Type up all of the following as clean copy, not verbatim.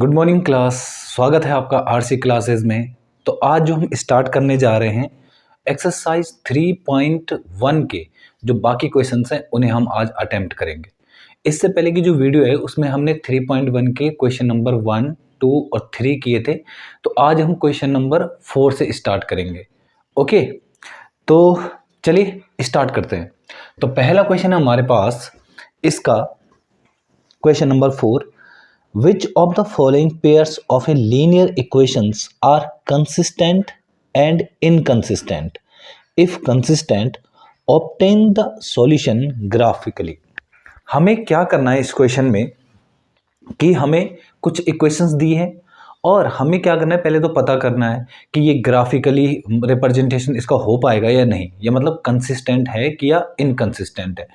Good morning class. स्वागत है आपका आरसी क्लासेस में। तो आज जो हम स्टार्ट करने जा रहे हैं एक्सरसाइज 3.1 के जो बाकी क्वेश्चंस हैं उन्हें हम आज अटेम्प्ट करेंगे। इससे पहले की जो वीडियो है उसमें हमने 3.1 के क्वेश्चन नंबर 1, 2 और 3 किए थे। तो आज हम क्वेश्चन नंबर 4 से स्टार्ट करेंगे। ओके, तो चलिए स्टार्ट करते हैं। तो पहला क्वेश्चन है हमारे पास इसका question number 4। Which of the following pairs of a linear equations are consistent and inconsistent? If consistent, obtain the solution graphically. हमें क्या करना है इस क्वेश्चन में कि हमें कुछ इक्वेशंस दी हैं और हमें क्या करना है, पहले तो पता करना है कि ये ग्राफिकली रिप्रेजेंटेशन इसका हो पाएगा या नहीं, या मतलब कंसिस्टेंट है कि या इनकंसिस्टेंट है।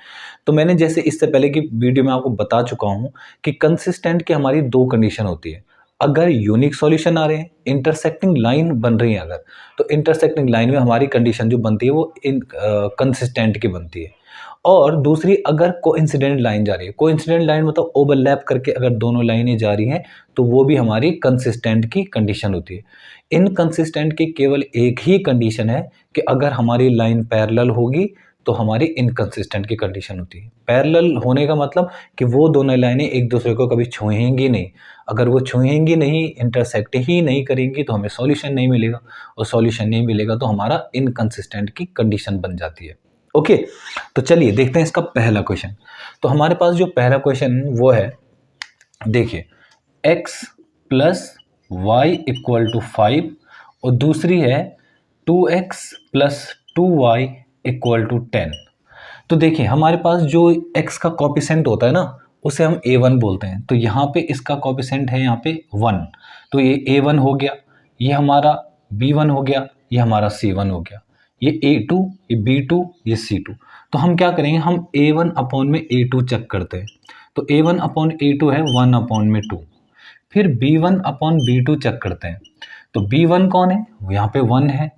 तो मैंने जैसे इससे पहले की वीडियो में आपको बता चुका हूँ कि कंसिस्टेंट की हमारी दो कंडीशन होती है। अगर यूनिक सॉल्यूशन आ रहे हैं, इंटरसेक्टिंग लाइन बन रही है अगर, तो इंटरसेक्टिंग लाइन में हमारी कंडीशन जो बनती है वो कंसिस्टेंट की बनती है। और दूसरी, अगर कोइंसिडेंट लाइन जा रही है, कोइंसिडेंट लाइन मतलब ओवरलैप करके अगर दोनों लाइनें जा रही हैं तो वो भी हमारी कंसिस्टेंट की कंडीशन होती है। इनकंसिस्टेंट की केवल एक ही कंडीशन है कि अगर हमारी लाइन पैरेलल होगी तो हमारी इनकंसिस्टेंट की कंडीशन होती है। पैरेलल होने का मतलब कि वो दोनों लाइनें एक दूसरे को कभी छुएंगी नहीं। अगर वो छुएंगी नहीं, इंटरसेक्ट ही नहीं करेंगी तो हमें सॉल्यूशन नहीं मिलेगा, और सॉल्यूशन नहीं मिलेगा तो हमारा इनकंसिस्टेंट की कंडीशन बन जाती है। ओके, तो चलिए देखते हैं इसका पहला क्वेश्चन। तो हमारे पास जो पहला क्वेश्चन वो है, देखिए x plus y equal to 5 और दूसरी है 2x plus 2y equal to 10। तो देखिए हमारे पास जो x का कॉपिसेंट होता है ना उसे हम a1 बोलते हैं। तो यहाँ पे इसका कॉपिसेंट है यहाँ पे 1, तो ये a1 हो गया, ये हमारा b1 हो गया, ये हमारा c1 हो गया, ये a2, ये b2, ये c2। तो हम क्या करेंगे, हम a1 अपॉन में a2 चेक करते हैं। तो a1 अपॉन a2 है 1 अपॉन में 2। फिर b1 अपॉन b2 चेक करते हैं। तो b1 कौन है, वो यहाँ पे 1 है।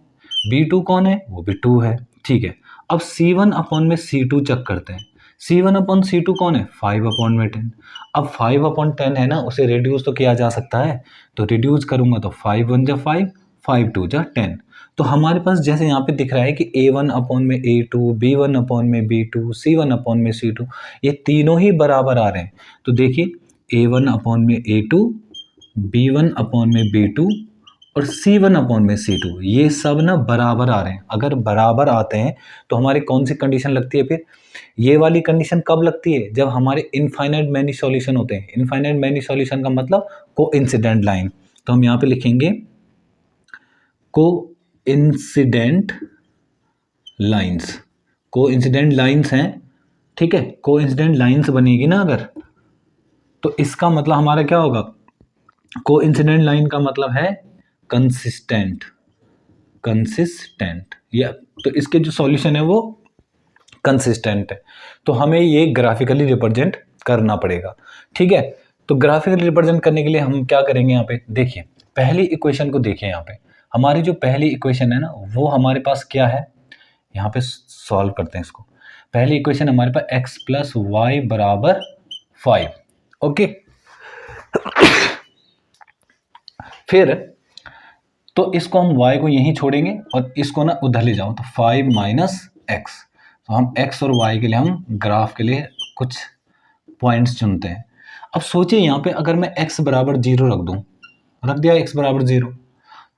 b2 कौन है, वो भी 2 है। ठीक है, अब c1 अपॉन में c2 चेक करते हैं। c1 अपॉन c2 कौन है, 5 अपॉन में 10। अब 5 अपॉन 10 है ना, उसे रिड्यूस तो किया जा सकता है। तो रिड्यूस करूंगा तो 5 1 जा 5, 5 2 जा 10। तो हमारे पास जैसे यहाँ पे दिख रहा है कि a1 अपॉन में a2, b1 अपॉन में b2, c1 अपॉन में c2, ये तीनों ही बराबर आ रहे हैं। तो देखिए a1 अपॉन में a2, b1 अपॉन में b2 और c1 अपॉन में c2, ये सब ना बराबर आ रहे हैं। अगर बराबर आते हैं तो हमारी कौन सी कंडीशन लगती है, फिर ये वाली कंडीशन कब लगती है, जब हमारे इनफाइनाइट मैनी सॉल्यूशन होते हैं। इनफाइनाइट मैनी सॉल्यूशन का मतलब कोइंसिडेंट लाइन। तो हम यहाँ पे लिखेंगे कोइंसिडेंट लाइंस। कोइंसिडेंट लाइंस हैं, ठीक है, कोइंसिडेंट लाइंस बनेगी ना अगर, तो इसका मतलब हमारा क्या होगा, कोइंसिडेंट लाइन का मतलब है कंसिस्टेंट। कंसिस्टेंट या तो इसके जो सॉल्यूशन है वो कंसिस्टेंट है। तो हमें ये ग्राफिकली रिप्रेजेंट करना पड़ेगा। ठीक है, तो ग्राफिकली रिप्रेजेंट करने के लिए हम क्या करेंगे, यहाँ पे देखिए पहली इक्वेशन को देखिए। यहाँ पे हमारी जो पहली इक्वेशन है ना वो हमारे पास क्या है, यहाँ पे सॉल्व करते हैं इसको। पहली इक्वेशन हमारे पास x प्लस वाई बराबर 5। ओके, फिर तो इसको हम y को यहीं छोड़ेंगे और इसको ना उधर ले जाओ, तो 5 माइनस एक्स। तो हम x और y के लिए हम ग्राफ के लिए कुछ पॉइंट्स चुनते हैं। अब सोचिए यहाँ पे अगर मैं x बराबर 0 रख दूँ, रख दिया x बराबर 0,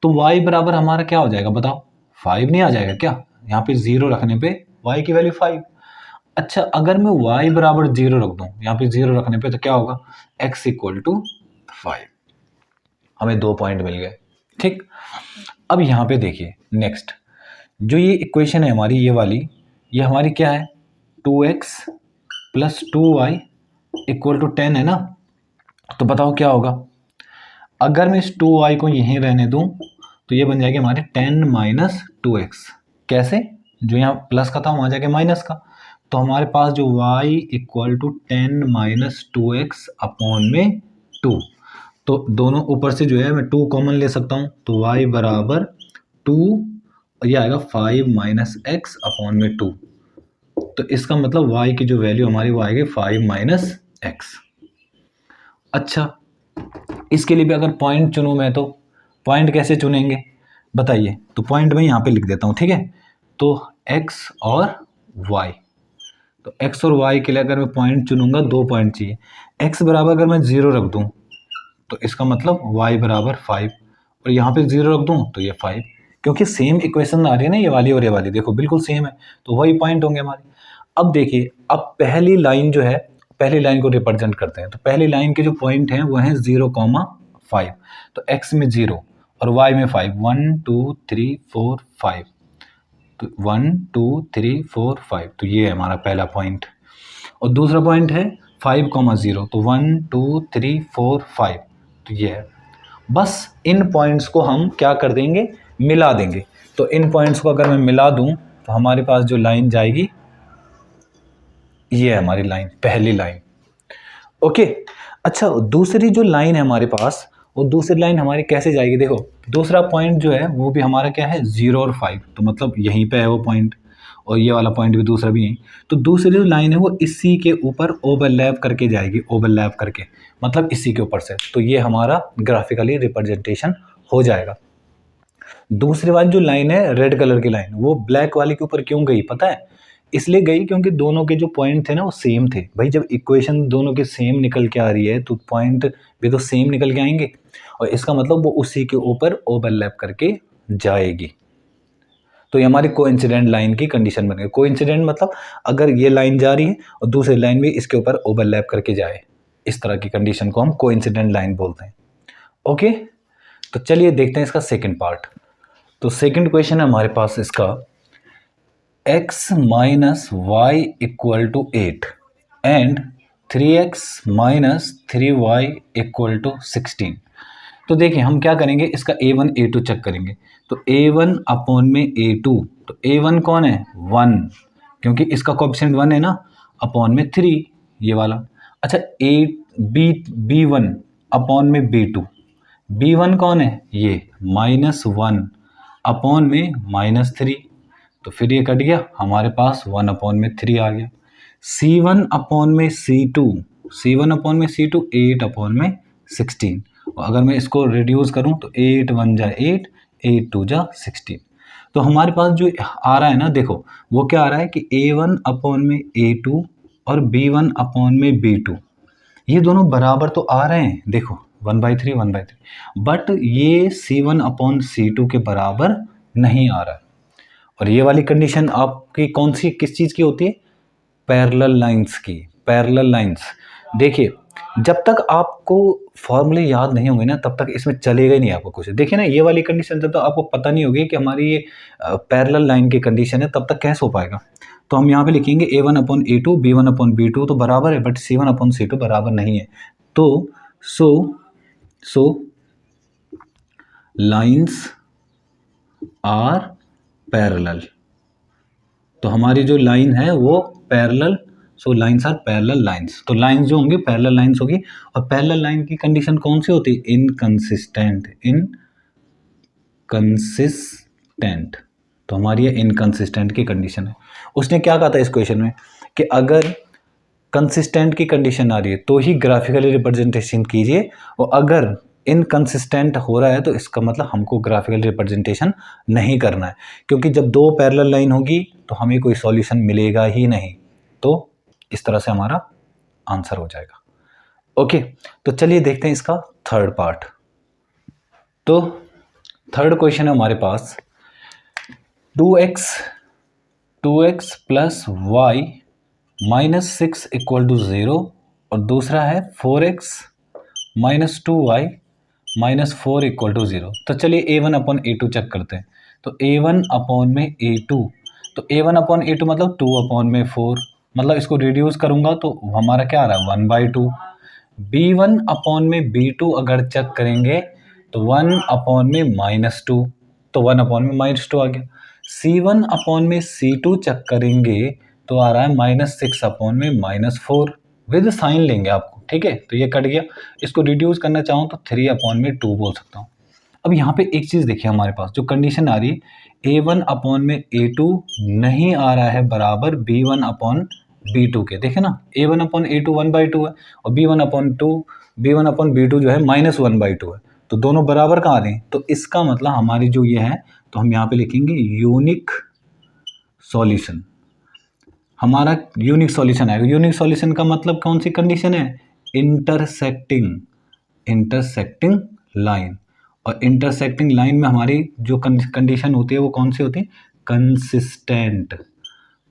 तो y बराबर हमारा क्या हो जाएगा बताओ, 5 नहीं आ जाएगा क्या। यहाँ पे 0 रखने पे y की वैल्यू 5। अच्छा, अगर मैं y बराबर 0 रख दूँ यहाँ पे 0 रखने पे, तो क्या होगा, x इक्वल टू 5। हमें 2 पॉइंट मिल गए। ठीक, अब यहाँ पे देखिए नेक्स्ट जो ये इक्वेशन है हमारी, ये वाली, ये हमारी क्या है, 2x plus 2y equal to 10 है ना। तो बताओ क्या होगा, अगर मैं इस 2y को यहीं रहने दूं तो ये बन जाएगी हमारे 10 माइनस 2x। कैसे, जो यहाँ प्लस का था वहाँ जाके माइनस का। तो हमारे पास जो y equal to 10 minus 2x upon में 2, तो दोनों ऊपर से जो है मैं 2 कॉमन ले सकता हूँ। तो y बराबर 2, ये आएगा 5 माइनस एक्स अपॉन में 2। तो इसका मतलब y की जो वैल्यू हमारी वो आएगी 5 माइनस एक्स। अच्छा, इसके लिए भी अगर पॉइंट चुनूँ मैं तो पॉइंट कैसे चुनेंगे बताइए। तो पॉइंट मैं यहाँ पे लिख देता हूँ, ठीक है। तो x और y, तो x और y के लिए अगर मैं पॉइंट चुनूंगा 2 पॉइंट चाहिए। x बराबर अगर मैं 0 रख दूँ तो इसका मतलब y बराबर 5, और यहाँ पे 0 रख दूँ तो ये 5, क्योंकि सेम इक्वेशन आ रही है ना, ये वाली और ये वाली, देखो बिल्कुल सेम है, तो वही पॉइंट होंगे हमारे। अब देखिए, अब पहली लाइन जो है, पहली लाइन को रिप्रेजेंट करते हैं। तो पहली लाइन के जो पॉइंट हैं वो हैं 0,5, तो x में 0 और y में 5, 1 2 3 4 5, तो 1 2 3 4 5, तो ये है हमारा पहला पॉइंट। और दूसरा पॉइंट है 5,0, तो 1 2 3 4 5, तो ये है। बस इन पॉइंट्स को हम क्या कर देंगे, मिला देंगे। तो इन पॉइंट्स को अगर मैं मिला दूं तो हमारे पास जो लाइन जाएगी ये है हमारी लाइन, पहली लाइन। ओके, अच्छा दूसरी जो लाइन है हमारे पास, वो दूसरी लाइन हमारी कैसे जाएगी, देखो दूसरा पॉइंट जो है वो भी हमारा क्या है 0 और 5, तो मतलब यहीं पे है वो पॉइंट, और ये वाला पॉइंट भी दूसरा भी यहीं। तो दूसरी जो लाइन है वो इसी के ऊपर ओवरलैप करके जाएगी, ओवरलैप करके मतलब इसी के ऊपर से, तो ये हमारा ग्राफिकली रिप्रेजेंटेशन हो जाएगा। दूसरी वाली जो लाइन है रेड कलर की लाइन, वो ब्लैक वाली के ऊपर क्यों गई पता है, इसलिए गई क्योंकि दोनों के जो पॉइंट थे ना वो सेम थे। भाई जब इक्वेशन दोनों के सेम निकल के आ रही है तो पॉइंट भी तो सेम निकल के आएंगे, और इसका मतलब वो उसी के ऊपर ओवरलैप करके जाएगी। तो ये हमारी कोइंसिडेंट लाइन की कंडीशन बन गई। कोइंसिडेंट मतलब अगर ये लाइन जा रही है और दूसरी लाइन भी इसके ऊपर ओवरलैप करके जाए, इस तरह की कंडीशन को हम कोइंसिडेंट लाइन बोलते हैं। ओके, तो चलिए देखते हैं इसका सेकेंड पार्ट। तो सेकेंड क्वेश्चन है हमारे पास इसका, x minus y equal to 8 and 3x minus 3y equal to 16। तो देखिए हम क्या करेंगे, इसका a1 a2 चेक करेंगे। तो a1 अपॉन में a2, तो a1 कौन है 1, क्योंकि इसका कोएफिशिएंट 1 है ना, अपॉन में 3 ये वाला। अच्छा b1 अपॉन में b2, b1 कौन है ये -1 अपॉन में -3, तो फिर ये कट गया, हमारे पास 1 अपॉन में 3 आ गया। c1 अपॉन में c2, c1 अपॉन में c2 8 अपॉन में 16, और अगर मैं इसको रिड्यूस करूं तो 8 1 जा 8, 8 2 जा 16। तो हमारे पास जो आ रहा है ना, देखो वो क्या आ रहा है कि a1 अपॉन में a2 और b1 अपॉन में b2, ये दोनों बराबर तो आ रहे हैं, देखो 1/3 1/3, बट ये c1 अपॉन c2 के बराबर नहीं आ रहा है। और ये वाली कंडीशन आपकी कौन सी, किस चीज़ की होती है, पैरेलल लाइंस की, पैरेलल लाइंस। देखिए जब तक आपको फॉर्मूले याद नहीं होंगे ना तब तक इसमें चलेगा ही नहीं आपको कुछ। देखिए ना ये वाली कंडीशन जब तक आपको पता नहीं होगी कि हमारी ये पैरेलल लाइन की कंडीशन है, तब तक कैसे हो पाएगा। तो हम यहाँ पे लिखेंगे a1 upon a2 b1 upon b2 तो बराबर है, बट c1 अपॉन c2 बराबर नहीं है। तो सो लाइंस आर पैरेलल, तो हमारी जो लाइन है वो parallel, so lines are parallel lines. तो लाइंस जो होंगी पैरेलल लाइंस होगी, और पैरेलल लाइन की कंडीशन कौन सी होती है, इनकंसिस्टेंट, इनकंसिस्टेंट। तो हमारी ये इनकंसिस्टेंट की कंडीशन है। उसने क्या कहा था इस क्वेश्चन में कि अगर कंसिस्टेंट की कंडीशन आ रही है तो ही ग्राफिकली रिप्रेजेंटेशन कीजिए, और अगर इनकंसिस्टेंट हो रहा है तो इसका मतलब हमको ग्राफिकल रिप्रेजेंटेशन नहीं करना है, क्योंकि जब दो पैरेलल लाइन होगी तो हमें कोई सॉल्यूशन मिलेगा ही नहीं। तो इस तरह से हमारा आंसर हो जाएगा। ओके, तो चलिए देखते हैं इसका थर्ड पार्ट। तो थर्ड क्वेश्चन है हमारे पास 2x plus y minus 6 equal to 0, और दूसरा है 4x minus 2y minus 4 equal to 0। तो चलिए a1 अपॉन a2 चेक करते हैं। तो a1 अपॉन में a2, तो a1 अपॉन a2 मतलब 2 अपॉन में 4, मतलब इसको रिड्यूस करूंगा तो हमारा क्या आ रहा है 1/2। b1 अपॉन में b2 अगर चेक करेंगे तो 1 अपॉन में -2, तो 1 अपॉन में -2 आ गया। c1 अपॉन में c2 चेक करेंगे तो आ रहा है -6 अपॉन में -4, विद साइन लेंगे आपको, ठीक है। तो ये कट गया, इसको रिड्यूस करना चाहूँ तो 3 अपॉन में 2 बोल सकता हूँ। अब यहाँ पे एक चीज़ देखिए, हमारे पास जो कंडीशन आ रही है a1 अपॉन में a2 नहीं आ रहा है बराबर b1 अपॉन B2 के, देखे ना A1/A2 1/2 है और B1/B2 जो है -1/2 है, तो दोनों बराबर कहाँ आ रहे हैं, तो इसका मतलब हमारी जो ये है, तो हम यहाँ पे लिखेंगे यूनिक सॉल्यूशन। हमारा यूनिक सॉल्यूशन आएगा। यूनिक सॉल्यूशन का मतलब कौन सी कंडीशन है, इंटरसेक्टिंग लाइन, और इंटरसेक्टिंग लाइन में हमारी जो कंडीशन होती है वो कौन सी होती है,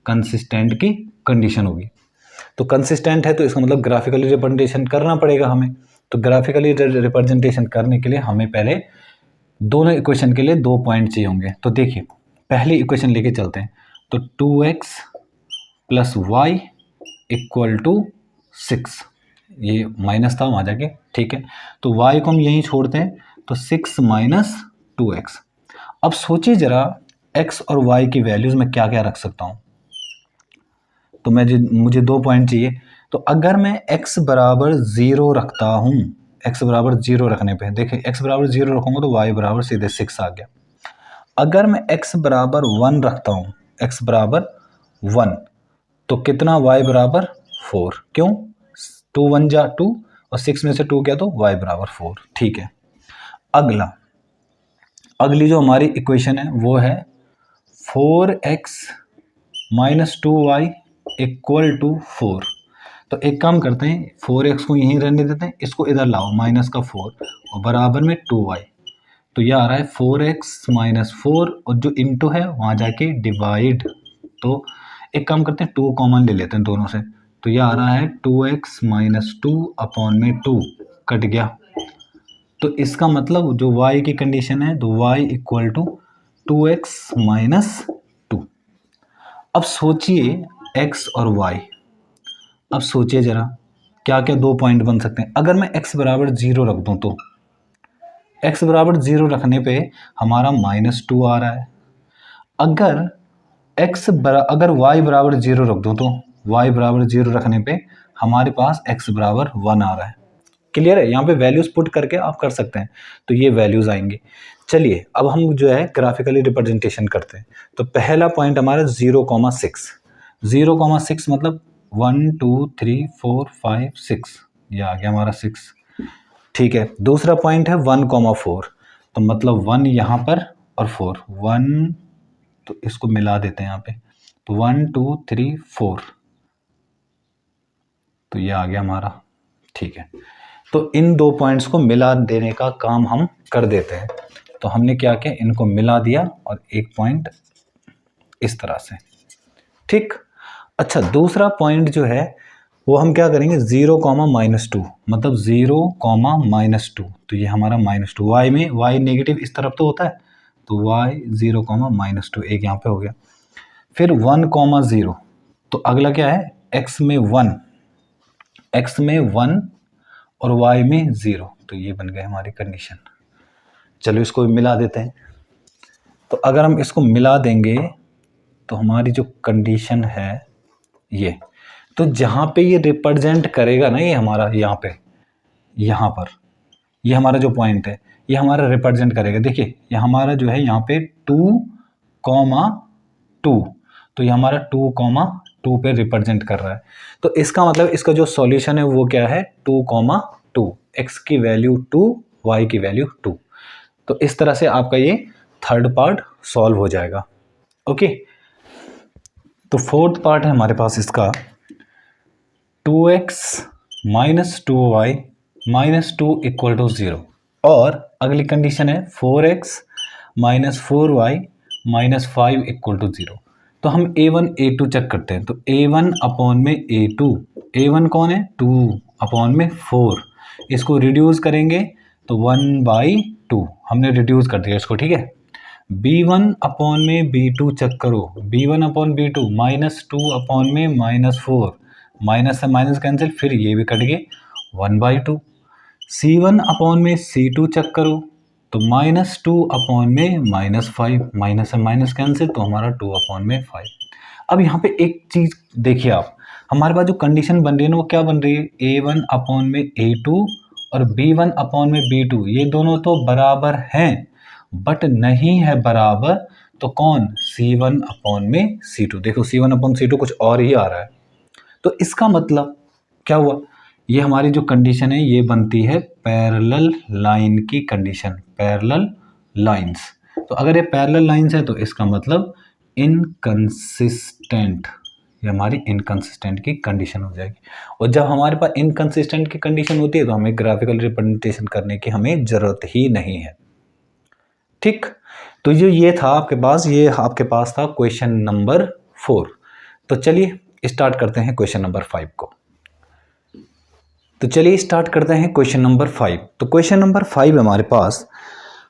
कंसिस्टेंट की कंडीशन होगी। तो कंसिस्टेंट है तो इसका मतलब ग्राफिकली रिप्रेजेंटेशन करना पड़ेगा हमें। तो ग्राफिकली रिप्रेजेंटेशन करने के लिए हमें पहले दोनों इक्वेशन के लिए 2 पॉइंट चाहिए होंगे। तो देखिए पहली इक्वेशन लेके चलते हैं। तो 2x + y = 6, ये माइनस था वहाँ जाके, ठीक है। तो y को हम यहीं छोड़ते हैं, तो 6 - 2x। अब सोचिए जरा x और y की वैल्यूज़ में क्या क्या रख सकता हूँ। तो मुझे 2 पॉइंट चाहिए। तो अगर मैं x बराबर 0 रखता हूँ, x बराबर 0 रखने पे देखिए x बराबर 0 रखूँगा तो y बराबर सीधे 6 आ गया। अगर मैं x बराबर 1 रखता हूँ, x बराबर 1, तो कितना y बराबर 4, क्यों, 2 × 1 = 2 और 6 में से 2 गया तो y बराबर 4, ठीक है। अगली जो हमारी इक्वेशन है वो है 4x - 2y = 4। तो एक काम करते हैं, 4x को यहीं रहने देते हैं, इसको इधर लाओ -4 और बराबर में 2y। तो यह आ रहा है 4x - 4 और जो इंटू है वहाँ जाके डिवाइड। तो एक काम करते हैं 2 कॉमन ले लेते हैं दोनों से, तो यह आ रहा है 2x - 2/2 कट गया। तो इसका मतलब जो y की कंडीशन है, तो y = 2x - 2। अब सोचिए x और y, अब सोचिए जरा क्या क्या 2 पॉइंट बन सकते हैं। अगर मैं x बराबर 0 रख दूं तो x बराबर 0 रखने पे हमारा -2 आ रहा है। अगर y बराबर 0 रख दूं तो y बराबर 0 रखने पे हमारे पास x बराबर 1 आ रहा है। क्लियर है, यहाँ पे वैल्यूज पुट करके आप कर सकते हैं, तो ये वैल्यूज आएंगे। चलिए अब हम जो है ग्राफिकली रिप्रेजेंटेशन करते हैं। तो पहला पॉइंट हमारा 0,6, 0,6 मतलब 1 2 3 4 5 6, ये आ गया हमारा 6, ठीक है। दूसरा पॉइंट है 1,4, तो मतलब 1 यहाँ पर और 4, 1, तो इसको मिला देते हैं यहाँ पे, तो 1 2 3 4, तो ये आ गया हमारा, ठीक है। तो इन 2 पॉइंट्स को मिला देने का काम हम कर देते हैं। तो हमने क्या किया, इनको मिला दिया और एक पॉइंट इस तरह से, ठीक। अच्छा दूसरा पॉइंट जो है वो हम क्या करेंगे, 0, -2, मतलब 0, -2, तो ये हमारा -2, y में y नेगेटिव इस तरफ तो होता है, तो y 0, -2 एक यहाँ पे हो गया। फिर 1, 0, तो अगला क्या है, x में 1 और y में 0, तो ये बन गए हमारी कंडीशन। चलो इसको मिला देते हैं। तो अगर हम इसको मिला देंगे तो हमारी जो कंडीशन है ये, तो जहाँ पे ये रिप्रेजेंट करेगा ना, ये हमारा यहाँ पर ये हमारा जो पॉइंट है ये हमारा रिप्रेजेंट करेगा। देखिए ये हमारा जो है यहाँ पे 2, 2, तो ये हमारा 2, 2 पे रिप्रेजेंट कर रहा है। तो इसका मतलब इसका जो सॉल्यूशन है वो क्या है, 2, 2, x की वैल्यू 2, y की वैल्यू 2। तो इस तरह से आपका ये थर्ड पार्ट सॉल्व हो जाएगा। ओके, तो फोर्थ पार्ट है हमारे पास इसका 2x - 2y - 2 = 0, और अगली कंडीशन है 4x - 4y - 5 = 0। तो हम a1 a2 चेक करते हैं। तो a1/a2, a1 कौन है, 2/4, इसको रिड्यूस करेंगे तो 1/2, हमने रिड्यूस कर दिया इसको, ठीक है। b1/b2 चेक करो, b1/b2 -2/4, माइनस से माइनस कैंसिल, फिर ये भी कट गए 1/2। c1/c2 चेक करो, तो -2/5, माइनस से माइनस कैंसिल, तो हमारा 2/5। अब यहाँ पे एक चीज़ देखिए आप, हमारे पास जो कंडीशन बन रही है ना वो क्या बन रही है, a1/a2 और b1/b2, ये दोनों तो बराबर हैं, बट नहीं है बराबर तो कौन, c1/c2। देखो c1/c2 कुछ और ही आ रहा है, तो इसका मतलब क्या हुआ, ये हमारी जो कंडीशन है ये बनती है पैरेलल लाइन की कंडीशन, पैरेलल लाइंस। तो अगर ये पैरेलल लाइंस है तो इसका मतलब इनकंसिस्टेंट, ये हमारी इनकंसिस्टेंट की कंडीशन हो जाएगी। और जब हमारे पास इनकंसिस्टेंट की कंडीशन होती है तो हमें ग्राफिकल रिप्रेजेंटेशन करने की हमें ज़रूरत ही नहीं है। ठीक, तो ये था आपके पास, ये आपके पास था क्वेश्चन नंबर 4। तो चलिए स्टार्ट करते हैं क्वेश्चन नंबर 5 को। तो चलिए स्टार्ट करते हैं क्वेश्चन नंबर 5। तो क्वेश्चन नंबर 5 हमारे पास,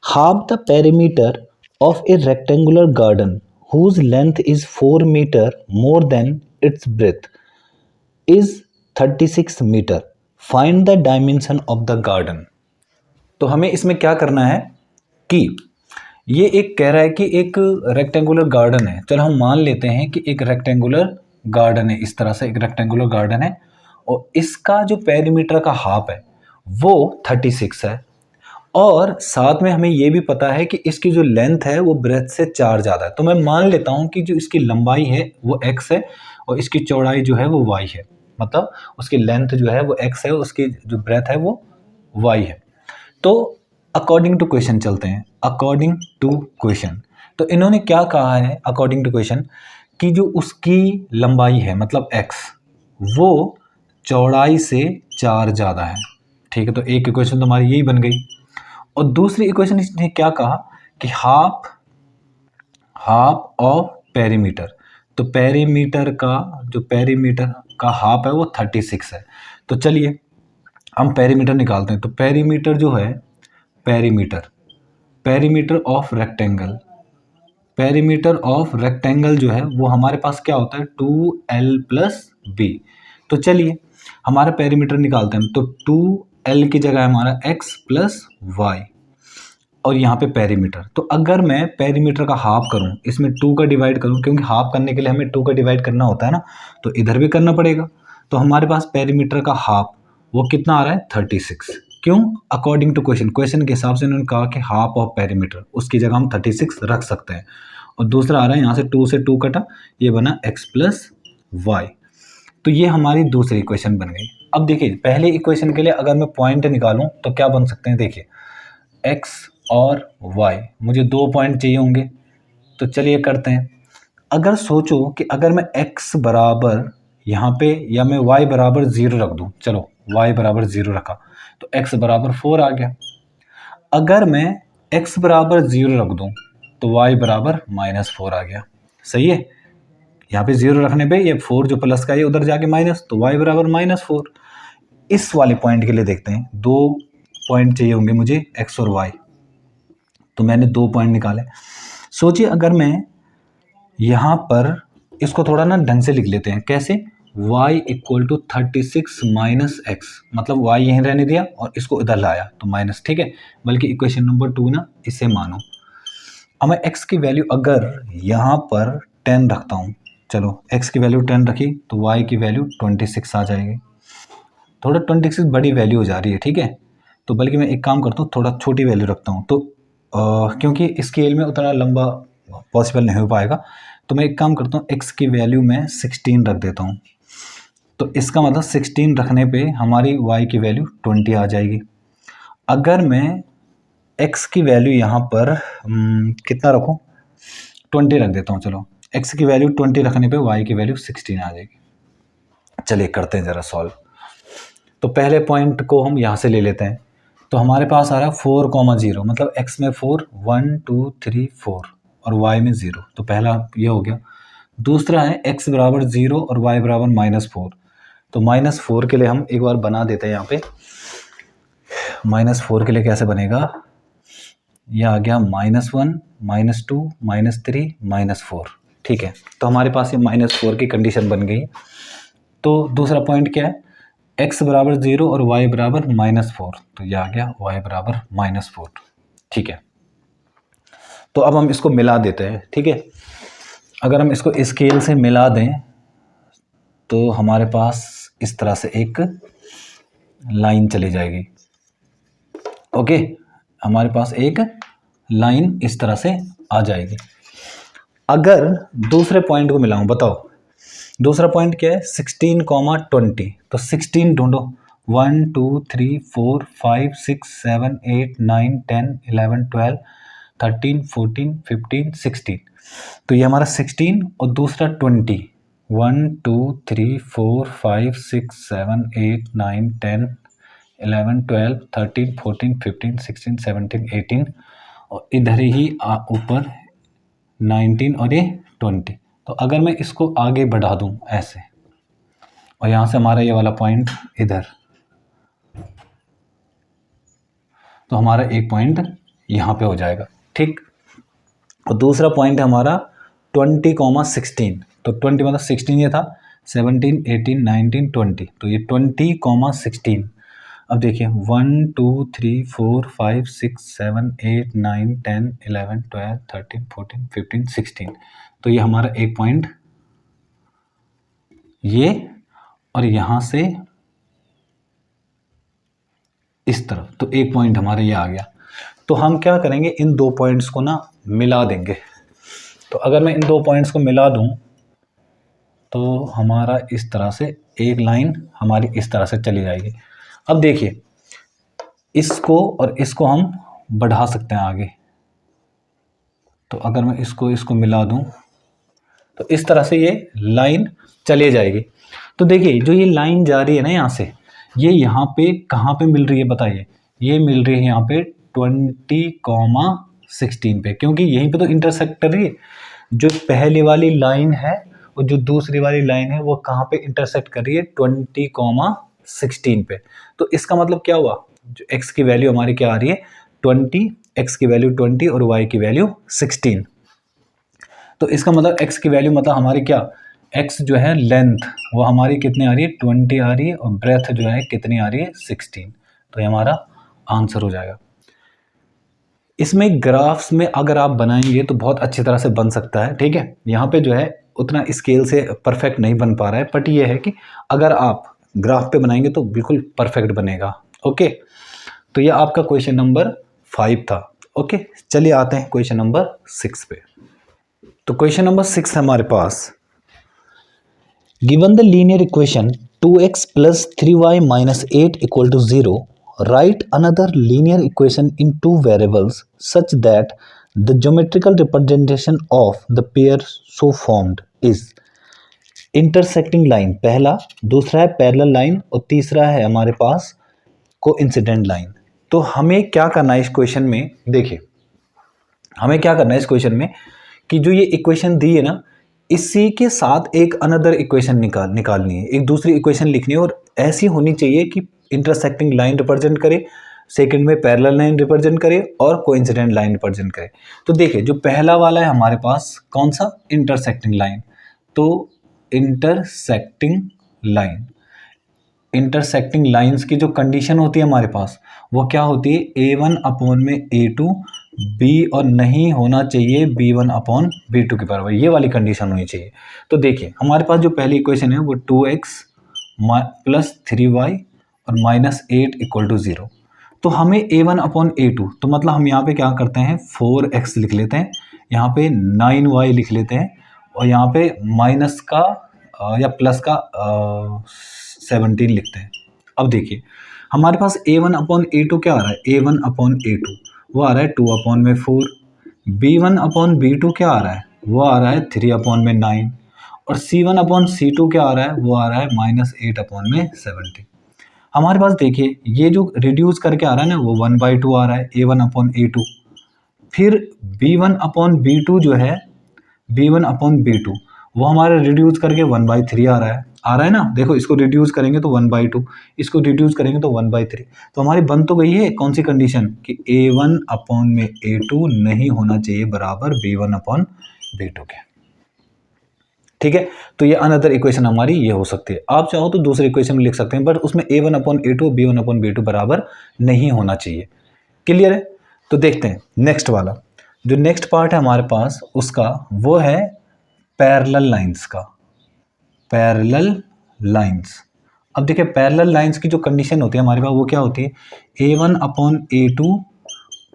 half the perimeter of a rectangular garden whose length is 4 meter more than its breadth is 36 meter. Find the dimension of the garden. तो हमें इसमें क्या करना है कि ये एक कह रहा है कि एक रेक्टेंगुलर गार्डन है। चलो हम मान लेते हैं कि एक रेक्टेंगुलर गार्डन है, इस तरह से एक रेक्टेंगुलर गार्डन है और इसका जो पेरीमीटर का हाफ है वो 36 है और साथ में हमें ये भी पता है कि इसकी जो लेंथ है वो ब्रेथ से 4 ज़्यादा है। तो मैं मान लेता हूँ कि जो इसकी लंबाई है वो x है और इसकी चौड़ाई जो है वो y है, मतलब उसकी लेंथ जो है वो x है, उसकी जो ब्रेथ है वो y है। तो अकॉर्डिंग टू क्वेश्चन चलते हैं, अकॉर्डिंग टू क्वेश्चन। तो इन्होंने क्या कहा है अकॉर्डिंग टू क्वेश्चन, कि जो उसकी लंबाई है मतलब x वो चौड़ाई से 4 ज़्यादा है। ठीक है, तो एक इक्वेशन तो हमारी यही बन गई। और दूसरी इक्वेशन इसने क्या कहा कि हाफ ऑफ पेरीमीटर, तो पेरीमीटर का हाफ है वो 36 है। तो चलिए हम पेरीमीटर निकालते हैं। तो पेरीमीटर जो है, perimeter of rectangle, perimeter of rectangle जो है वो हमारे पास क्या होता है 2l + b। तो चलिए हमारा पेरीमीटर निकालते हैं। तो 2l की जगह हमारा x + y और यहाँ पे पेरीमीटर। तो अगर मैं पेरीमीटर का हाफ करूँ, इसमें 2 का डिवाइड करूँ, क्योंकि हाफ करने के लिए हमें 2 का डिवाइड करना होता है ना, तो इधर भी करना पड़ेगा। तो हमारे पास पेरीमीटर का हाफ वो कितना आ रहा है 36। क्यों? अकॉर्डिंग टू क्वेश्चन के हिसाब से उन्होंने कहा कि हाफ ऑफ पेरीमीटर, उसकी जगह हम 36 रख सकते हैं। और दूसरा आ रहा है यहाँ से 2 से 2 कटा, ये बना x + y। तो ये हमारी दूसरी इक्वेशन बन गई। अब देखिए पहले इक्वेशन के लिए अगर मैं पॉइंट निकालूं तो क्या बन सकते हैं, देखिए x और y, मुझे 2 पॉइंट चाहिए होंगे। तो चलिए करते हैं। अगर सोचो कि अगर मैं x बराबर यहाँ पे या मैं y बराबर 0 रख दूं, चलो y बराबर 0 रखा तो x बराबर 4 आ गया। अगर मैं x बराबर 0 रख दूं तो y बराबर -4 आ गया। सही है, यहाँ पे 0 रखने पे ये 4 जो प्लस का ये उधर जाके माइनस, तो y बराबर -4। इस वाले पॉइंट के लिए देखते हैं, 2 पॉइंट चाहिए होंगे मुझे x और y, तो मैंने 2 पॉइंट निकाले। सोचिए अगर मैं यहाँ पर इसको थोड़ा ना ढंग से लिख लेते हैं, कैसे, y = 36 - x, मतलब y यहीं रहने दिया और इसको इधर लाया तो माइनस, ठीक है, बल्कि इक्वेशन नंबर 2 ना इसे मानो। अब मैं x की वैल्यू अगर यहाँ पर 10 रखता हूँ, चलो x की वैल्यू 10 रखी तो y की वैल्यू 26 आ जाएगी। थोड़ा 26 बड़ी वैल्यू हो जा रही है, ठीक है, तो बल्कि मैं एक काम करता हूँ, थोड़ा छोटी वैल्यू रखता हूँ। तो क्योंकि स्केल में उतना लंबा पॉसिबल नहीं हो पाएगा, तो मैं एक काम करता हूँ, x की वैल्यू मैं 16 रख देता हूँ। तो इसका मतलब 16 रखने पे हमारी y की वैल्यू 20 आ जाएगी। अगर मैं x की वैल्यू यहाँ पर कितना रखूँ, 20 रख देता हूँ। चलो x की वैल्यू 20 रखने पे y की वैल्यू 16 आ जाएगी। चलिए करते हैं ज़रा सॉल्व। तो पहले पॉइंट को हम यहाँ से ले लेते हैं। तो हमारे पास आ रहा है 4,0, मतलब x में 4, 1 2 3 4 और y में 0। तो पहला ये हो गया। दूसरा है x बराबर 0 और y बराबर -4। तो -4 के लिए हम एक बार बना देते हैं यहाँ पे। -4 के लिए कैसे बनेगा, यह आ गया -1 -2 -3 -4, ठीक है। तो हमारे पास ये -4 की कंडीशन बन गई। तो दूसरा पॉइंट क्या है, x बराबर 0 और y बराबर -4, तो यह आ गया y बराबर -4, ठीक है। तो अब हम इसको मिला देते हैं, ठीक है। अगर हम इसको स्केल से मिला दें तो हमारे पास इस तरह से एक लाइन चली जाएगी। ओके, हमारे पास एक लाइन इस तरह से आ जाएगी। अगर दूसरे पॉइंट को मिलाऊं, बताओ दूसरा पॉइंट क्या है 16,20, तो 16 ढूंढो 1 2 3 4 5 6 7 8 9 10 11 12 13 14 15 16, तो ये हमारा 16 और दूसरा 20, 1 2 3 4 5 6 7 8 9 10 11 12 13 14 15 16 17 18 और इधर ही ऊपर 19 और ये 20। तो अगर मैं इसको आगे बढ़ा दूं ऐसे और यहाँ से हमारा ये वाला पॉइंट इधर, तो हमारा एक पॉइंट यहाँ पे हो जाएगा, ठीक। और दूसरा पॉइंट है हमारा 20,16, तो 20 मतलब 16 ये था, 17 18 19 20, तो ये 20,16। अब देखिए 1 2 3 4 5 6 7 8 9 10 11 12 13 14 15 16, तो ये हमारा एक पॉइंट ये, और यहाँ से इस तरफ, तो एक पॉइंट हमारा ये आ गया। तो हम क्या करेंगे, इन दो पॉइंट्स को ना मिला देंगे। तो अगर मैं इन दो पॉइंट्स को मिला दूं तो हमारा इस तरह से एक लाइन हमारी इस तरह से चली जाएगी। अब देखिए इसको और इसको हम बढ़ा सकते हैं आगे, तो अगर मैं इसको मिला दूं तो इस तरह से ये लाइन चली जाएगी। तो देखिए जो ये लाइन जा रही है ना यहाँ से, ये यहाँ पे कहाँ पे मिल रही है बताइए, ये मिल रही है यहाँ पे 20,16 पे, क्योंकि यहीं पे तो इंटरसेक्ट कर रही है। जो पहले वाली लाइन है और जो दूसरी वाली लाइन है वो कहाँ पे इंटरसेक्ट कर रही है, 20,16 पे। तो इसका मतलब क्या हुआ, जो x की वैल्यू हमारी क्या आ रही है 20, x की वैल्यू 20 और y की वैल्यू 16। तो इसका मतलब x की वैल्यू मतलब हमारी क्या, x जो है लेंथ वो हमारी कितनी आ रही है 20 आ रही है, और ब्रेथ जो है कितनी आ रही है 16। तो ये हमारा आंसर हो जाएगा। इसमें ग्राफ्स में अगर आप बनाएंगे तो बहुत अच्छी तरह से बन सकता है, ठीक है। यहाँ पे जो है उतना स्केल से परफेक्ट नहीं बन पा रहा है, बट ये है कि अगर आप ग्राफ पे बनाएंगे तो बिल्कुल परफेक्ट बनेगा। ओके, तो ये आपका क्वेश्चन नंबर 5 था। ओके, चलिए आते हैं क्वेश्चन नंबर 6 पे। तो क्वेश्चन नंबर 6 है हमारे पास, given the linear equation 2x plus 3y minus 8 equal to 0, write another linear equation in two variables such that the geometrical representation of the pair so formed is intersecting line पहला, दूसरा है parallel line और तीसरा है हमारे पास coincident line. तो हमें क्या करना है इस क्वेश्चन में, देखिए हमें क्या करना है इस क्वेश्चन में कि जो ये इक्वेशन दी है ना, इसी के साथ एक अनदर इक्वेशन निकालनी है, एक दूसरी इक्वेशन लिखनी है, और ऐसी होनी चाहिए कि इंटरसेक्टिंग लाइन रिप्रेजेंट करे, सेकंड में पैरेलल लाइन रिप्रेजेंट करे और कोइंसिडेंट लाइन रिप्रेजेंट करे। तो देखिए जो पहला वाला है हमारे पास कौन सा, इंटरसेक्टिंग लाइन। तो इंटरसेक्टिंग लाइंस की जो कंडीशन होती है हमारे पास वो क्या होती है, A1 अपॉन में A2 B और नहीं होना चाहिए B1 अपॉन B2 के बराबर, ये वाली कंडीशन होनी चाहिए। तो देखिए हमारे पास जो पहली इक्वेशन है वो 2x प्लस 3y और माइनस 8 इक्वल टू 0। तो हमें A1 अपॉन A2, तो मतलब हम यहाँ पे क्या करते हैं 4x लिख लेते हैं, यहाँ पे 9y लिख लेते हैं, और यहाँ पे माइनस का या प्लस का 17 लिखते हैं। अब देखिए हमारे पास A1 अपॉन A2 क्या आ रहा है, A1 अपॉन A2 वो आ रहा है 2 अपॉन में 4, B1 अपॉन B2 क्या आ रहा है, वो आ रहा है 3 अपॉन में 9, और C1 अपॉन C2 क्या आ रहा है, वो आ रहा है माइनस 8 अपॉन में 17। हमारे पास देखिए ये जो रिड्यूस करके आ रहा है ना वो 1/2 आ रहा है A1 अपॉन A2, फिर B1 अपॉन B2 जो है B1 अपॉन B2 वो हमारा रिड्यूस करके 1/3 आ रहा है ना। देखो इसको रिड्यूस करेंगे तो 1/2, इसको रिड्यूस करेंगे तो 1/3। तो हमारी बन तो गई है कौन सी कंडीशन कि A1 अपॉन में A2 नहीं होना चाहिए बराबर B1 अपॉन B2 के, ठीक है। तो ये अनदर इक्वेशन हमारी ये हो सकती है। आप चाहो तो दूसरी इक्वेशन में लिख सकते हैं, बट उसमें A1 upon A2 B1 upon B2 बराबर नहीं होना चाहिए। क्लियर है। तो देखते हैं नेक्स्ट वाला, जो नेक्स्ट पार्ट है हमारे पास उसका वो है पैरेलल लाइंस का, पैरेलल लाइंस। अब देखिए पैरेलल लाइंस की जो कंडीशन होती है हमारे पास वो क्या होती है, A1 upon A2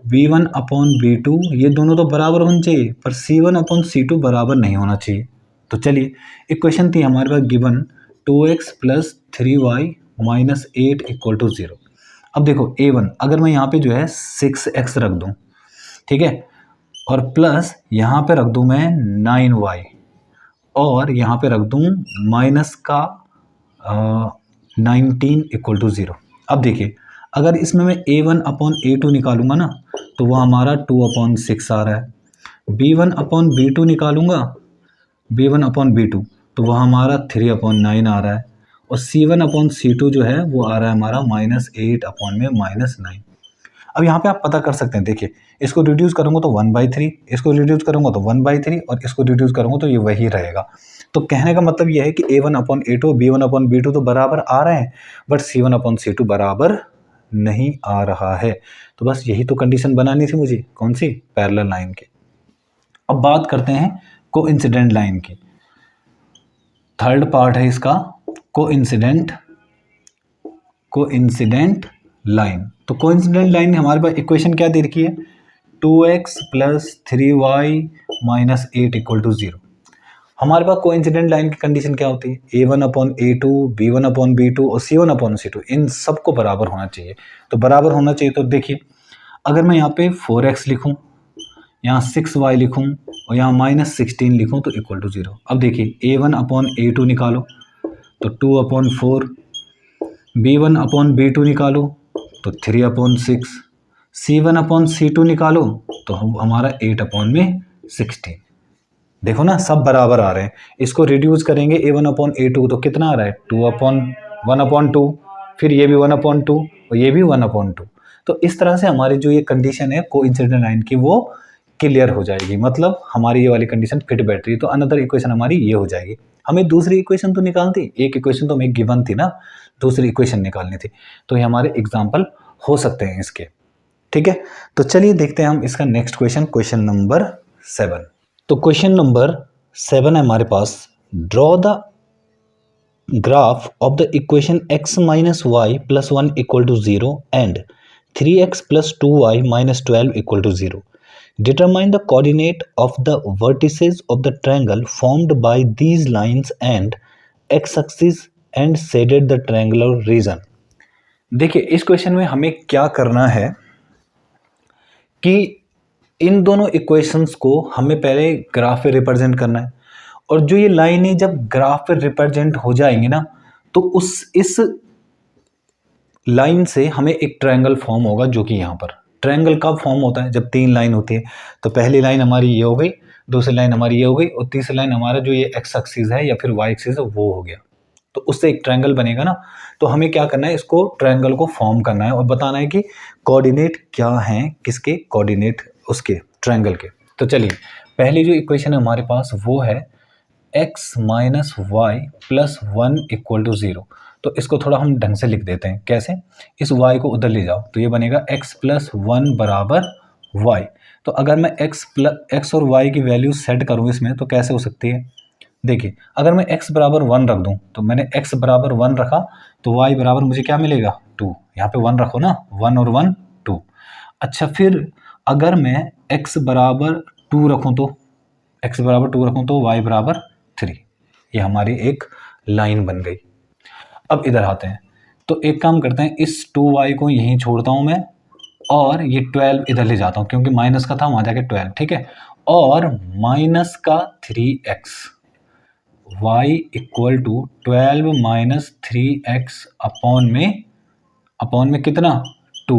B1 upon B2 ये दोनों तो बराबर होने चाहिए, पर C1 अपॉन C2 बराबर नहीं होना चाहिए। तो चलिए इक्वेशन थी हमारे पास given 2x plus 3y minus 8 equal to 0। अब देखो a1 अगर मैं यहाँ पे जो है 6x रख दूँ, ठीक है, और प्लस यहाँ पे रख दूँ मैं 9y और यहाँ पे रख दूँ माइनस का 19 इक्वल टू 0। अब देखिए अगर इसमें मैं a1 अपॉन a2 निकालूंगा ना तो वह हमारा 2 अपॉन 6 आ रहा है। b1 अपॉन b2 निकालूंगा, b1 अपॉन b2 तो वह हमारा 3 अपॉन 9 आ रहा है। और c1 अपॉन c2 जो है वो आ रहा है हमारा माइनस 8 अपॉन में माइनस 9। अब यहाँ पे आप पता कर सकते हैं, देखिए इसको रिड्यूस करूँगा तो 1/3, इसको रिड्यूस करूँगा तो 1/3 और इसको रिड्यूस करूँगा तो ये वही रहेगा। तो कहने का मतलब ये है कि a1 upon a2 b1 upon b2 तो बराबर आ रहे हैं, बट c1 अपॉन c2 बराबर नहीं आ रहा है। तो बस यही तो कंडीशन बनानी थी मुझे, कौन सी, पैरेलल लाइन की। अब बात करते हैं कोइंसिडेंट लाइन की। थर्ड पार्ट है इसका कोइंसिडेंट लाइन। तो कोइंसिडेंट लाइन हमारे पास इक्वेशन क्या दे रखी है, 2x plus 3y minus 8 equal to 0। हमारे पास कोइंसिडेंट लाइन की कंडीशन क्या होती है, a1 upon a2 b1 upon b2 और c1 अपॉन c2 इन सबको बराबर होना चाहिए। तो बराबर होना चाहिए तो देखिए अगर मैं यहाँ पे 4x लिखूँ, यहाँ 6y लिखूँ और यहाँ माइनस 16 लिखूँ तो इक्वल टू 0। अब देखिए a1 अपॉन a2 निकालो तो 2 अपॉन 4, b1 अपॉन b2 निकालो तो 3 अपॉन 6, c1 अपॉन c2 निकालो तो हमारा 8 अपॉन में 16। देखो ना सब बराबर आ रहे हैं। इसको रिड्यूस करेंगे a1 अपॉन a2 तो कितना आ रहा है, 2 अपॉन 1 अपॉन 2, फिर ये भी 1 अपॉन 2 और ये भी 1 अपॉन 2। तो इस तरह से हमारी जो ये कंडीशन है कोइंसिडेंट लाइन की वो क्लियर हो जाएगी, मतलब हमारी ये वाली कंडीशन फिट बैठ रही है। तो अनदर इक्वेशन हमारी ये हो जाएगी। हमें दूसरी इक्वेशन तो निकालती, एक इक्वेशन तो हमें गिवन थी ना, दूसरी इक्वेशन निकालनी थी। तो ये हमारे एग्जाम्पल हो सकते हैं इसके, ठीक है। तो चलिए देखते हैं हम इसका नेक्स्ट क्वेश्चन, क्वेश्चन नंबर 7। तो क्वेश्चन नंबर 7 है हमारे पास, draw the graph of the equation x minus y plus 1 equal to 0 and 3x plus 2y minus 12 equal to 0. Determine the coordinate of the vertices of the triangle formed by these lines and x-axis and shaded the triangular region. देखिए इस question में हमें क्या करना है कि इन दोनों equations को हमें पहले ग्राफ पे रिप्रेजेंट करना है, और जो ये लाइनें जब ग्राफ पे रिप्रेजेंट हो जाएंगी ना तो इस लाइन से हमें एक ट्रायंगल फॉर्म होगा, जो कि यहाँ पर ट्रायंगल कब फॉर्म होता है, जब 3 लाइन होती है। तो पहली लाइन हमारी ये हो गई, दूसरी लाइन हमारी ये हो गई और तीसरी लाइन हमारा जो ये एक्स एक्सिस है या फिर वाई एक्सिस है वो हो गया। तो उससे एक ट्रायंगल बनेगा ना। तो हमें क्या करना है, इसको ट्रायंगल को फॉर्म करना है और बताना है कि कोऑर्डिनेट क्या हैं, किसके कोऑर्डिनेट, उसके ट्रायंगल के। तो चलिए पहली जो इक्वेशन है हमारे पास वो है x minus y plus 1 equal to 0। तो इसको थोड़ा हम ढंग से लिख देते हैं। कैसे, इस y को उधर ले जाओ तो ये बनेगा x प्लस 1 बराबर y। तो अगर मैं x और y की वैल्यू सेट करूँ इसमें तो कैसे हो सकती है, देखिए अगर मैं x बराबर 1 रख दूँ तो मैंने x बराबर 1 रखा तो y बराबर मुझे क्या मिलेगा 2। यहाँ पे 1 रखो ना, 1 और 1 2। अच्छा फिर अगर मैं x बराबर 2 रखूँ तो y बराबर 3। ये हमारी एक लाइन बन गई। अब इधर आते हैं तो एक काम करते हैं, इस 2y को यहीं छोड़ता हूँ मैं और ये 12 इधर ले जाता हूँ क्योंकि माइनस का था, वहाँ जाके 12, ठीक है। और माइनस का 3x, y equal to 12 minus 3x upon में कितना 2,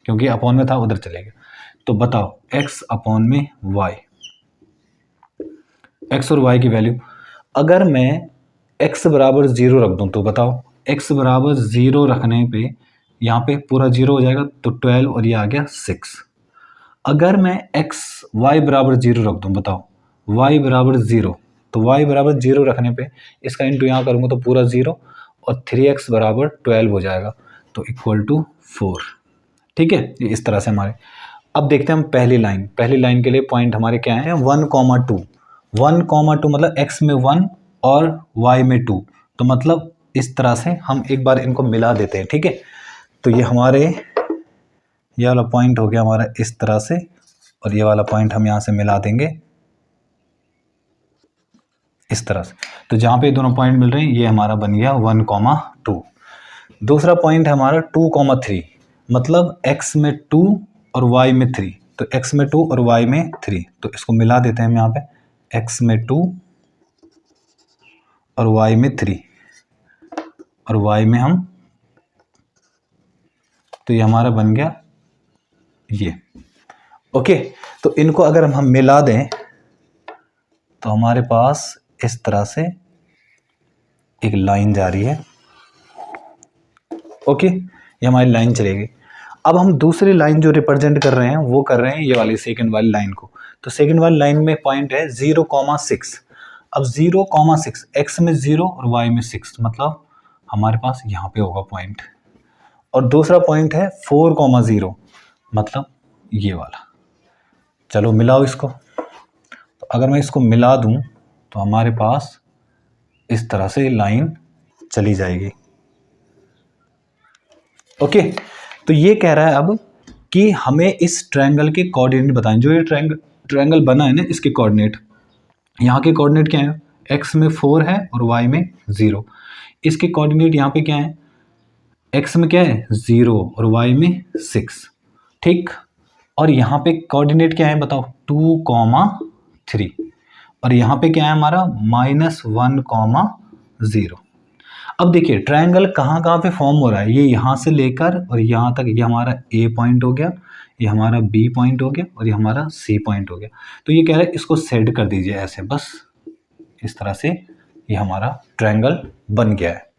क्योंकि अपॉन में था उधर चलेगा। तो बताओ x अपॉन में y, x और y की वैल्यू अगर मैं x बराबर 0 रख दूं तो बताओ x बराबर 0 रखने पे यहाँ पे पूरा 0 हो जाएगा तो 12 और ये आ गया 6। अगर मैं y बराबर 0 रख दूं, बताओ y बराबर 0, तो y बराबर 0 रखने पे इसका इंटू यहाँ करूँगा तो पूरा 0 और 3x बराबर 12 हो जाएगा तो इक्वल टू 4, ठीक है। ये इस तरह से हमारे। अब देखते हैं हम पहली लाइन के लिए पॉइंट हमारे क्या है 1,2 मतलब x में 1 और y में 2। तो मतलब इस तरह से हम एक बार इनको मिला देते हैं, ठीक है। तो ये वाला पॉइंट हो गया हमारा इस तरह से, और ये वाला पॉइंट हम यहाँ से मिला देंगे इस तरह से। तो जहाँ पे दोनों पॉइंट मिल रहे हैं ये हमारा बन गया 1,2। दूसरा पॉइंट है हमारा 2,3, मतलब x में 2 और y में 3। तो x में 2 और y में 3, तो इसको मिला देते हैं हम यहाँ पे, x में 2 और y में 3 और y में हम, तो ये हमारा बन गया ये। ओके, तो इनको अगर हम मिला दें तो हमारे पास इस तरह से एक लाइन जा रही है। ओके, ये हमारी लाइन चलेगी। अब हम दूसरी लाइन जो रिप्रेजेंट कर रहे हैं वो कर रहे हैं ये वाली सेकंड वाली लाइन को। तो सेकंड वाली लाइन में पॉइंट है 0,6। अब 0,6, x में 0 और y में 6, मतलब हमारे पास यहाँ पे होगा पॉइंट। और दूसरा पॉइंट है 4,0, मतलब ये वाला। चलो मिलाओ इसको। तो अगर मैं इसको मिला दूं तो हमारे पास इस तरह से लाइन चली जाएगी। ओके, तो ये कह रहा है अब कि हमें इस ट्रायंगल के कोऑर्डिनेट बताएं। जो ये ट्रायंगल बना है ना, इसके कोऑर्डिनेट, यहाँ के कोऑर्डिनेट क्या है, x में 4 है और y में 0। इसके कोऑर्डिनेट यहाँ पे क्या है, x में क्या है 0 और y में 6, ठीक। और यहाँ पे कोऑर्डिनेट क्या है बताओ, 2,3। और यहाँ पे क्या है हमारा -1,0। अब देखिए ट्रायंगल कहाँ कहाँ पे फॉर्म हो रहा है, ये यहाँ से लेकर और यहाँ तक, ये हमारा A पॉइंट हो गया, ये हमारा B पॉइंट हो गया और ये हमारा C पॉइंट हो गया। तो ये कह रहा है इसको सेट कर दीजिए ऐसे, बस इस तरह से ये हमारा ट्रायंगल बन गया है।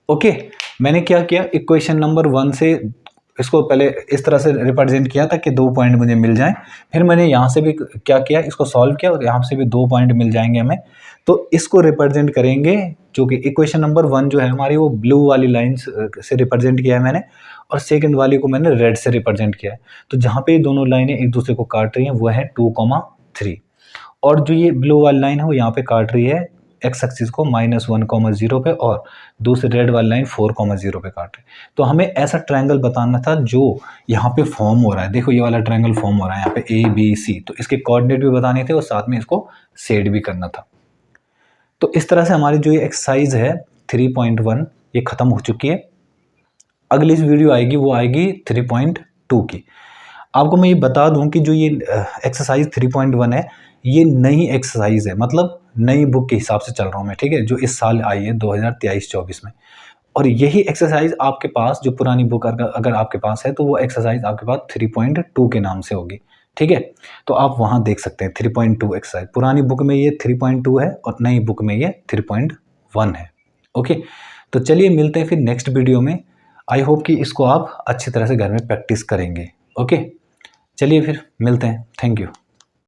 ओके, मैंने क्या किया, इक्वेशन नंबर 1 से इसको पहले इस तरह से रिप्रेजेंट किया था कि 2 पॉइंट मुझे मिल जाएं। फिर मैंने यहाँ से भी क्या किया, इसको सॉल्व किया और यहाँ से भी 2 पॉइंट मिल जाएंगे हमें। तो इसको रिप्रेजेंट करेंगे, जो कि इक्वेशन नंबर 1 जो है हमारी, वो ब्लू वाली लाइन से रिप्रेजेंट किया है मैंने, और सेकंड वाली को मैंने रेड से रिप्रेजेंट किया है। तो जहाँ पे दोनों लाइनें एक दूसरे को काट रही हैं वो है 2,3, और जो ये ब्लू वाली लाइन है वो यहाँ पे काट रही है एक्स एक्सिस को -1,0 पे, और दूसरी रेड वाली लाइन 4,0 पे काट रही है। तो हमें ऐसा ट्रायंगल बताना था जो यहाँ पे फॉर्म हो रहा है। देखो ये वाला ट्रायंगल फॉर्म हो रहा है यहाँ पे ABC, तो इसके कोऑर्डिनेट भी बताने थे और साथ में इसको सेट भी करना था। तो इस तरह से हमारी जो ये एक्सरसाइज है 3.1 ये ख़त्म हो चुकी है। अगली इस वीडियो आएगी वो आएगी 3.2 की। आपको मैं ये बता दूं कि जो ये एक्सरसाइज 3.1 है ये नई एक्सरसाइज है, मतलब नई बुक के हिसाब से चल रहा हूँ मैं, ठीक है, जो इस साल आई है 2023-24 में। और यही एक्सरसाइज आपके पास, जो पुरानी बुक अगर आपके पास है तो वो एक्सरसाइज आपके पास 3.2 के नाम से होगी, ठीक है। तो आप वहाँ देख सकते हैं 3.2 एक्सरसाइज। पुरानी बुक में ये 3.2 है और नई बुक में ये 3.1 है। ओके, तो चलिए मिलते हैं फिर नेक्स्ट वीडियो में। आई होप कि इसको आप अच्छी तरह से घर में प्रैक्टिस करेंगे। ओके, चलिए फिर मिलते हैं। Thank you.